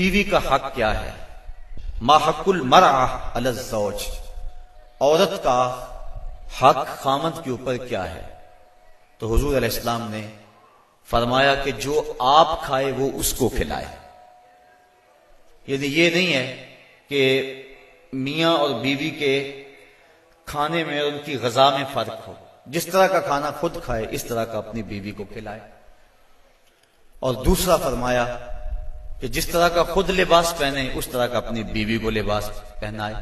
بیوی کا حق کیا ہے؟ ما حق المرأة علی الزوج، عورت کا حق خامند کے اوپر کیا ہے؟ تو حضور علیہ السلام نے فرمایا کہ جو آپ کھائے وہ اس کو کھلائے۔ یعنی یہ نہیں ہے کہ میاں اور بیوی کے کھانے میں اور ان کی غذا میں فرق ہو، جس طرح کا کھانا خود کھائے اس طرح کا اپنی بیوی کو کھلائے۔ اور دوسرا فرمایا کہ جس طرح کا خود لباس پہنے اس طرح کا اپنی بیوی کو لباس پہنائے۔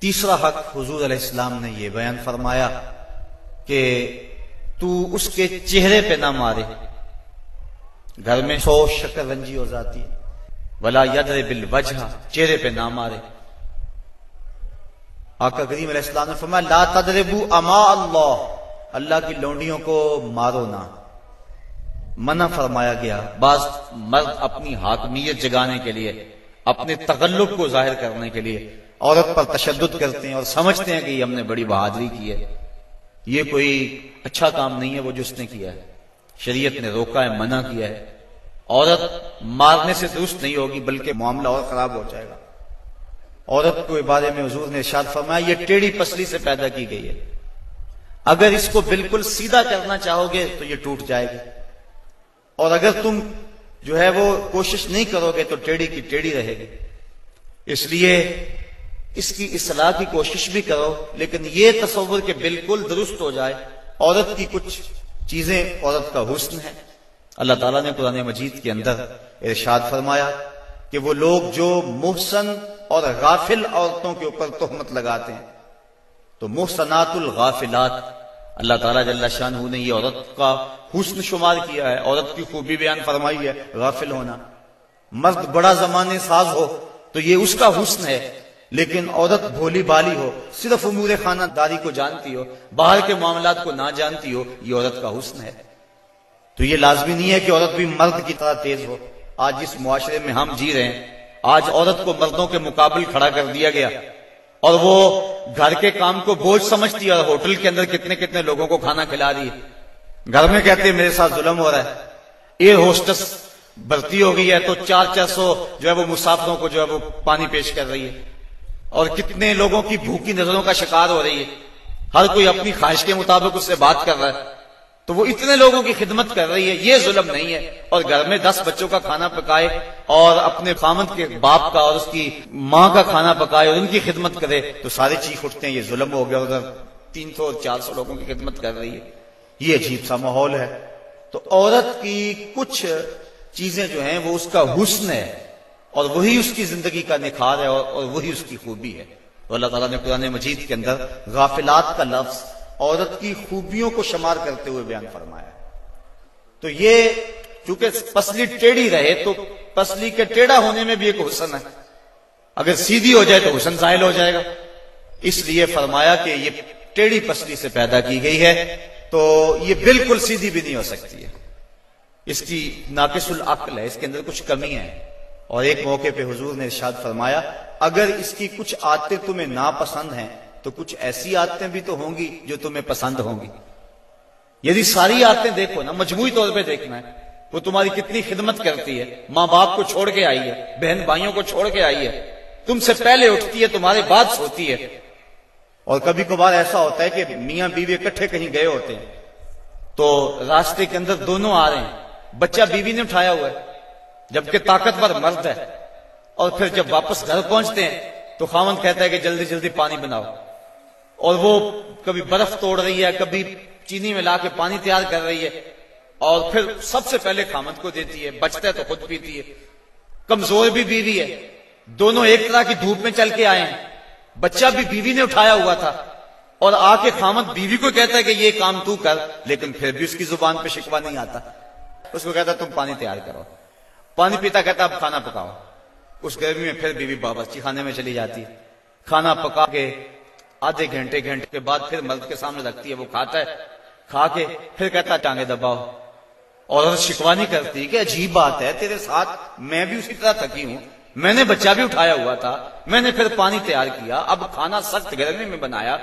تیسرا حق حضور علیہ السلام نے یہ بیان فرمایا کہ تو اس کے چہرے پہ نہ مارے، گھر میں 100 شکر رنجی ہو جاتی ہے، ولا یضرب الوجہ، چہرے پہ نہ مارے۔ آقا کریم علیہ السلام نے فرمایا لا تضربوا اماء اللہ، اللہ کی لونڈیوں کو مارو نہ، منع فرمایا گیا۔ بعض مرد اپنی حاکمیت جگانے کے لیے، اپنے تغلب کو ظاہر کرنے کے لیے عورت پر تشدد کرتے ہیں اور سمجھتے ہیں کہ یہ ہم نے بڑی بہادری کی ہے۔ یہ کوئی اچھا کام نہیں ہے وہ جو اس نے کیا ہے، شریعت نے روکا ہے، منع کیا ہے۔ عورت مارنے سے درست نہیں ہوگی بلکہ معاملہ اور خراب ہو جائے گا۔ عورت کے بارے میں حضور نے ارشاد فرمایا یہ ٹیڑھی پسلی سے پیدا کی گئی ہے، اگر اس کو بالکل سیدھا کرنا چاہو گے تو یہ ٹوٹ جائے گی، اور اگر تم جو ہے وہ کوشش نہیں کرو گے تو ٹیڑھی کی ٹیڑھی رہے گی۔ اس لیے اس کی اصلاح کی کوشش بھی کرو، لیکن یہ تصور کہ بالکل درست ہو جائے۔ عورت کی کچھ چیزیں عورت کا حسن ہے۔ اللہ تعالیٰ نے قرآن مجید کے اندر ارشاد فرمایا کہ وہ لوگ جو محسن اور غافل عورتوں کے اوپر تہمت لگاتے ہیں، تو محسنات الغافلات، اللہ تعالیٰ جل شانہ نے یہ عورت کا حسن شمار کیا ہے، عورت کی خوبی بیان فرمائی ہے، غافل ہونا۔ مرد بڑا زمانے ساز ہو تو یہ اس کا حسن ہے، لیکن عورت بھولی بالی ہو، صرف امور خانہ داری کو جانتی ہو، باہر کے معاملات کو نہ جانتی ہو، یہ عورت کا حسن ہے۔ تو یہ لازمی نہیں ہے کہ عورت بھی مرد کی طرح تیز ہو۔ آج جس معاشرے میں ہم جی رہے ہیں، آج عورت کو مردوں کے مقابل کھڑا کر دیا گیا، اور وہ گھر کے کام کو بوجھ سمجھتی ہے، اور ہوٹل کے اندر کتنے کتنے لوگوں کو کھانا کھلا رہی ہے۔ گھر میں کہتے ہیں میرے ساتھ ظلم ہو رہا ہے۔ ایئر ہوسٹس بھرتی ہو گئی ہے تو 400 جو ہے وہ مسافروں کو جو ہے وہ پانی پیش کر رہی ہے، اور کتنے لوگوں کی بھوکی نظروں کا شکار ہو رہی ہے۔ ہر کوئی اپنی خواہش کے مطابق اس سے بات کر رہا ہے، تو وہ اتنے لوگوں کی خدمت کر رہی ہے، یہ ظلم نہیں ہے؟ اور گھر میں 10 بچوں کا کھانا پکائے، اور اپنے خامند کے باپ کا اور اس کی ماں کا کھانا پکائے اور ان کی خدمت کرے، تو سارے چیخ اٹھتے ہیں یہ ظلم ہو گیا۔ ادھر 300 اور 400 لوگوں کی خدمت کر رہی ہے، یہ عجیب سا ماحول ہے۔ تو عورت کی کچھ چیزیں جو ہیں وہ اس کا حسن ہے، اور وہی اس کی زندگی کا نکھار ہے، اور وہی اس کی خوبی ہے۔ تو اللہ تعالیٰ نے قرآن مجید کے اندر غافلات کا لفظ عورت کی خوبیوں کو شمار کرتے ہوئے بیان فرمایا۔ تو یہ چونکہ پسلی ٹیڑھی رہے تو پسلی کے ٹیڑھا ہونے میں بھی ایک حسن ہے، اگر سیدھی ہو جائے تو حسن زائل ہو جائے گا، اس لیے فرمایا کہ یہ ٹیڑھی پسلی سے پیدا کی گئی ہے، تو یہ بالکل سیدھی بھی نہیں ہو سکتی ہے، اس کی ناقص العقل ہے، اس کے اندر کچھ کمی ہے۔ اور ایک موقع پہ حضور نے ارشاد فرمایا اگر اس کی کچھ عادتیں تمہیں ناپسند ہیں تو کچھ ایسی عادتیں بھی تو ہوں گی جو تمہیں پسند ہوں گی۔ یعنی ساری عادتیں دیکھو نا، مجموعی طور پہ دیکھنا ہے، وہ تمہاری کتنی خدمت کرتی ہے، ماں باپ کو چھوڑ کے آئی ہے، بہن بھائیوں کو چھوڑ کے آئی ہے، تم سے پہلے اٹھتی ہے، تمہارے بعد سوتی ہے۔ اور کبھی کبھار ایسا ہوتا ہے کہ میاں بیوی اکٹھے کہیں گئے ہوتے ہیں، تو راستے کے اندر دونوں آ رہے ہیں، بچہ بیوی نے اٹھایا ہوا ہے جبکہ طاقتور مرد ہے، اور پھر جب واپس گھر پہنچتے ہیں تو خاوند کہتا ہے کہ جلدی جلدی پانی بناؤ، اور وہ کبھی برف توڑ رہی ہے، کبھی چینی ملا کے پانی تیار کر رہی ہے، اور پھر سب سے پہلے خاوند کو دیتی ہے، بچتا ہے تو خود پیتی ہے۔ کمزور بھی بیوی ہے، دونوں ایک طرح کی دھوپ میں چل کے آئے ہیں، بچہ بھی بیوی نے اٹھایا ہوا تھا، اور آ کے خاوند بیوی کو کہتا ہے کہ یہ کام تو کر، لیکن پھر بھی اس کی زبان پہ شکوہ نہیں آتا، اس کو کہتا تم پانی تیار کرو، پانی پیتا کہتا اب کھانا پکاؤ۔ اس گرمی میں پھر بیوی باورچی خانے میں چلی جاتی ہے، کھانا پکا کے آدھے گھنٹے کے بعد پھر مرد کے سامنے رکھتی ہے، وہ کھاتا ہے، کھا کے پھر کہتا ٹانگیں دباؤ، اور شکوہ نہیں کرتی کہ عجیب بات ہے تیرے ساتھ میں بھی اسی طرح تھکی ہوں، میں نے بچہ بھی اٹھایا ہوا تھا، میں نے پھر پانی تیار کیا، اب کھانا سخت گرمی میں بنایا،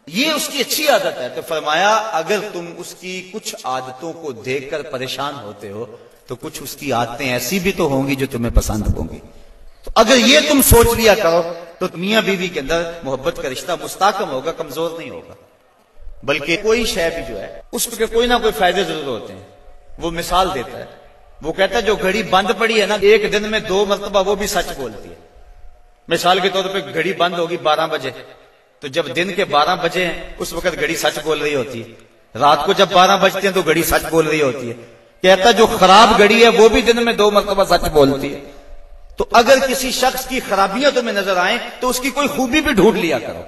یہ اس کی اچھی عادت ہے۔ تو فرمایا اگر تم اس کی کچھ عادتوں کو دیکھ کر پریشان ہوتے ہو تو کچھ اس کی عادتیں ایسی بھی تو ہوں گی جو تمہیں پسند ہوں گی۔ تو اگر یہ تم سوچ لیا کرو تو میاں بیوی کے اندر محبت کا رشتہ مستحکم ہوگا، کمزور نہیں ہوگا، بلکہ کوئی شے بھی جو ہے اس کے کوئی نہ کوئی فائدے ضرور ہوتے ہیں۔ وہ مثال دیتا ہے، وہ کہتا ہے جو گھڑی بند پڑی ہے نا، ایک دن میں 2 مرتبہ وہ بھی سچ بولتی ہے۔ مثال کے طور پہ گھڑی بند ہوگی 12 بجے، تو جب دن کے 12 بجے ہیں اس وقت گھڑی سچ بول رہی ہوتی ہے، رات کو جب 12 بجتے ہیں تو گھڑی سچ بول رہی ہوتی ہے۔ کہتا جو خراب گھڑی ہے وہ بھی دن میں 2 مرتبہ سچ بولتی ہے۔ تو اگر کسی شخص کی خرابیاں تمہیں نظر آئیں تو اس کی کوئی خوبی بھی ڈھونڈ لیا کرو،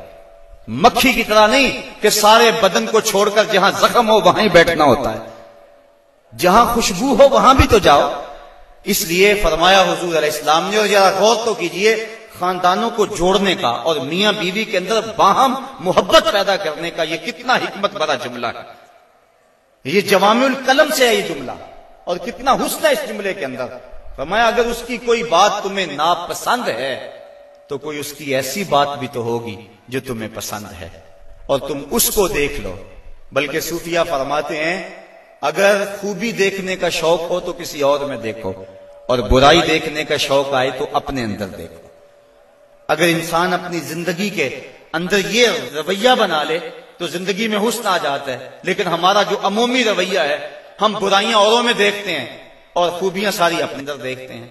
مکھی کی طرح نہیں کہ سارے بدن کو چھوڑ کر جہاں زخم ہو وہاں ہی بیٹھنا ہوتا ہے، جہاں خوشبو ہو وہاں بھی تو جاؤ۔ اس لیے فرمایا حضور علیہ السلام نے، اور ذرا غور تو کیجئے، خاندانوں کو جوڑنے کا اور میاں بیوی کے اندر باہم محبت پیدا کرنے کا یہ کتنا حکمت بھرا جملہ ہے۔ یہ جوامع الکلم سے ہے یہ جملہ، اور کتنا حسن ہے اس جملے کے اندر۔ فرمایا اگر اس کی کوئی بات تمہیں ناپسند ہے تو کوئی اس کی ایسی بات بھی تو ہوگی جو تمہیں پسند ہے، اور تم اس کو دیکھ لو۔ بلکہ صوفیہ فرماتے ہیں اگر خوبی دیکھنے کا شوق ہو تو کسی اور میں دیکھو، اور برائی دیکھنے کا شوق آئے تو اپنے اندر دیکھو۔ اگر انسان اپنی زندگی کے اندر یہ رویہ بنا لے تو زندگی میں حسن آ جاتا ہے، لیکن ہمارا جو عمومی رویہ ہے، ہم برائیاں اوروں میں دیکھتے ہیں اور خوبیاں ساری اپنے اندر دیکھتے ہیں۔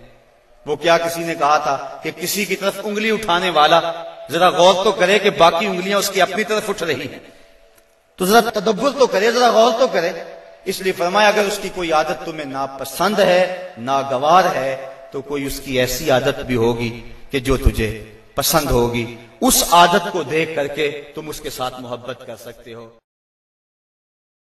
وہ کیا کسی نے کہا تھا کہ کسی کی طرف انگلی اٹھانے والا ذرا غور تو کرے کہ باقی انگلیاں اس کی اپنی طرف اٹھ رہی ہیں، تو ذرا تدبر تو کرے، ذرا غور تو کرے۔ اس لیے فرمایا اگر اس کی کوئی عادت تمہیں ناپسند ہے، ناگوار ہے، تو کوئی اس کی ایسی عادت بھی ہوگی کہ جو تجھے پسند ہوگی۔ اس عادت کو دیکھ کر کے تم اس کے ساتھ محبت کر سکتے ہو۔